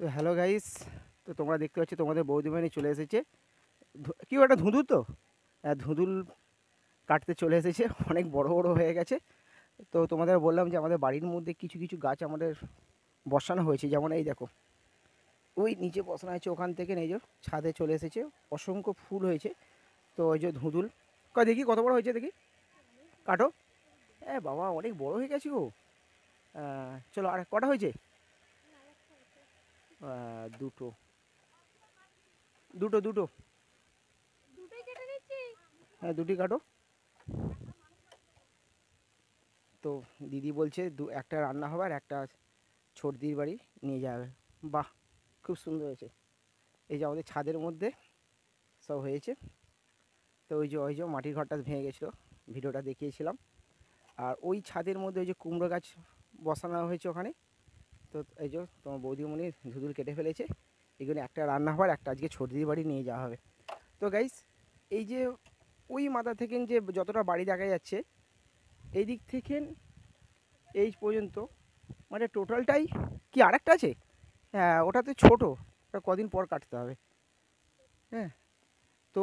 তো hello guys, তো তোমরা দেখতে পাচ্ছ তোমাদের বৌদিমানি চলে এসেছে। কি ওটা ধুঁদুল তো? হ্যাঁ, ধুঁদুল কাটতে চলে এসেছে, অনেক বড় বড় হয়ে গেছে। তো তোমাদের বললাম যে আমাদের বাড়ির মধ্যে কিছু কিছু গাছ আমাদের বসানো হয়েছে, যেমন এই দেখো ওই নিচে বসানো হয়েছে, ওখান থেকে এই যে ছাদে চলে এসেছে, অসংখ্য ফুল হয়েছে। তো ওই যে ধুঁদুল কয় দেখি কত বড় হয়েছে দেখি, কাটো। বাবা অনেক বড় হয়ে গেছে গো। চলো আর কটা হয়েছে? দুটো দুটো দুটো। হ্যাঁ, দুটি কাটো। তো দিদি বলছে একটা রান্না হবে আর একটা ছোটদির বাড়ি নিয়ে যাবে। বাহ, খুব সুন্দর হয়েছে। এই যে আমাদের ছাদের মধ্যে সব হয়েছে। তো ওই যে মাটির ঘরটা ভেঙে গেছিলো, ভিডিওটা দেখিয়েছিলাম। আর ওই ছাদের মধ্যে ওই যে কুমড়ো গাছ বসানো হয়েছে ওখানে। তো এই যে তোমার বৌদিমণি ধুদুল কেটে ফেলেছে, এগুলো একটা রান্না হওয়ার একটা আজকে ছোটদির বাড়ি নিয়ে যাওয়া হবে। তো গাইস, এই যে ওই মাথা থেকে যে যতটা বাড়ি দেখা যাচ্ছে, এই দিক থেকে এই পর্যন্ত মানে টোটালটাই কি আরেকটা আছে? হ্যাঁ, ওটা তো ছোটো, ওটা কদিন পর কাটতে হবে। হ্যাঁ, তো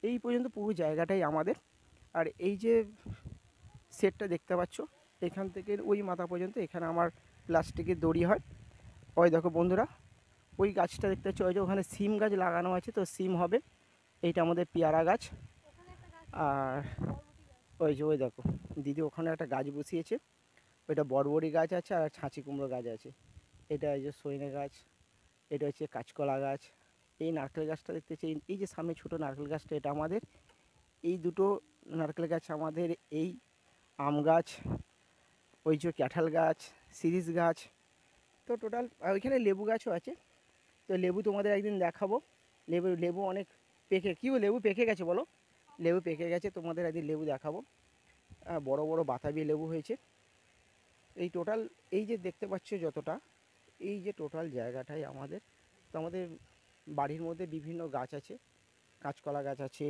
এই পর্যন্ত পুরো জায়গাটাই আমাদের। আর এই যে সেটটা দেখতে পাচ্ছ, এখান থেকে ওই মাথা পর্যন্ত এখানে আমার প্লাস্টিকের দড়ি হয়। ওই দেখো বন্ধুরা, ওই গাছটা দেখতে পাচ্ছ, ওই যে ওখানে সিম গাছ লাগানো আছে, তো সিম হবে। এইটা আমাদের পেয়ারা গাছ। আর ওই দেখো দিদি ওখানে একটা গাছ বসিয়েছে, ওইটা বড়বড়ি গাছ আছে আর ছাঁচি কুমড়ো গাছ আছে। এটা এই যে সজনে গাছ, এটা হচ্ছে কাঁচকলা গাছ। এই নারকেল গাছটা দেখতেছি, এই যে সামনে ছোটো নারকেল গাছটা, এটা আমাদের। এই দুটো নারকেল গাছ আমাদের। এই আম গাছ, ওই যে কাঁঠাল গাছ, শিরীষ গাছ। তো টোটাল ওইখানে লেবু গাছও আছে। তো লেবু তোমাদের একদিন দেখাবো। লেবু লেবু অনেক পেকে, কী লেবু পেকে গেছে বলো? লেবু পেকে গেছে, তোমাদের একদিন লেবু দেখাবো। বড় বড় বাতাবি লেবু হয়েছে। এই টোটাল এই যে দেখতে পাচ্ছ যতটা, এই যে টোটাল জায়গাটাই আমাদের। তো আমাদের বাড়ির মধ্যে বিভিন্ন গাছ আছে, কাঁচকলা গাছ আছে।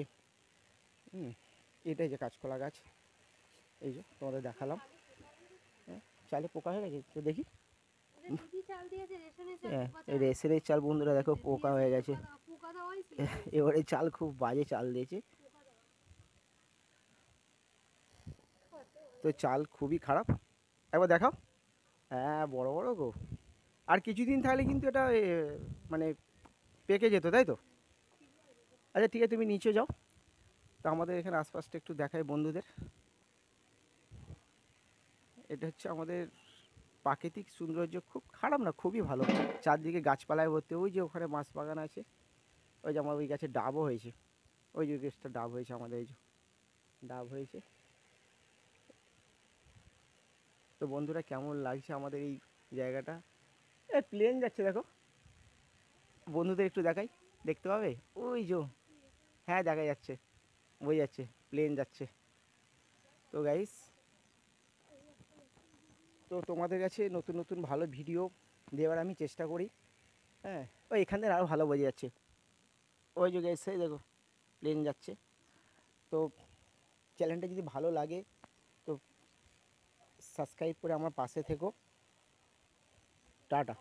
এটাই যে কাঁচকলা গাছ, এই যে তোমাদের দেখালাম। হ্যাঁ, চালে পোকা হয়ে গেছে তো দেখি। হ্যাঁ, রেশনের চাল বন্ধুরা দেখো পোকা হয়ে গেছে। এবারে চাল খুব বাজে চাল দিয়েছে, তো চাল খুবই খারাপ। একবার দেখাও। হ্যাঁ, বড় বড় গো। আর কিছুদিন থাকলে কিন্তু এটা মানে পেকে যেত, তাই তো? আচ্ছা ঠিক আছে, তুমি নিচে যাও। তো আমাদের এখানে আশপাশটা একটু দেখাই বন্ধুদের। এটা হচ্ছে আমাদের প্রাকৃতিক সৌন্দর্য, খুব খারাপ না, খুবই ভালো। চারদিকে গাছপালায় ভর্তি। ওই যে ওখানে বাঁশ বাগান আছে, ওই যে আমার ওই গাছে ডাবও হয়েছে। ওই যে গাছটা ডাব হয়েছে আমাদের, এই যে ডাব হয়েছে। তো বন্ধুরা, কেমন লাগছে আমাদের এই জায়গাটা? প্লেন যাচ্ছে দেখো, বন্ধুদের একটু দেখাই, দেখতে পাবে ওই যে। হ্যাঁ, দেখা যাচ্ছে, বোঝা যাচ্ছে প্লেন যাচ্ছে। তো গাইস, তো তোমাদের কাছে নতুন নতুন ভালো ভিডিও দেওয়ার আমি চেষ্টা করি। হ্যাঁ, ওই এখান থেকে আরও ভালো বোঝা যাচ্ছে। ওই যে গাইস, এই দেখো প্লেন যাচ্ছে। তো চ্যানেলটা যদি ভালো লাগে তো সাবস্ক্রাইব করে আমার পাশে থেকো। টাটা।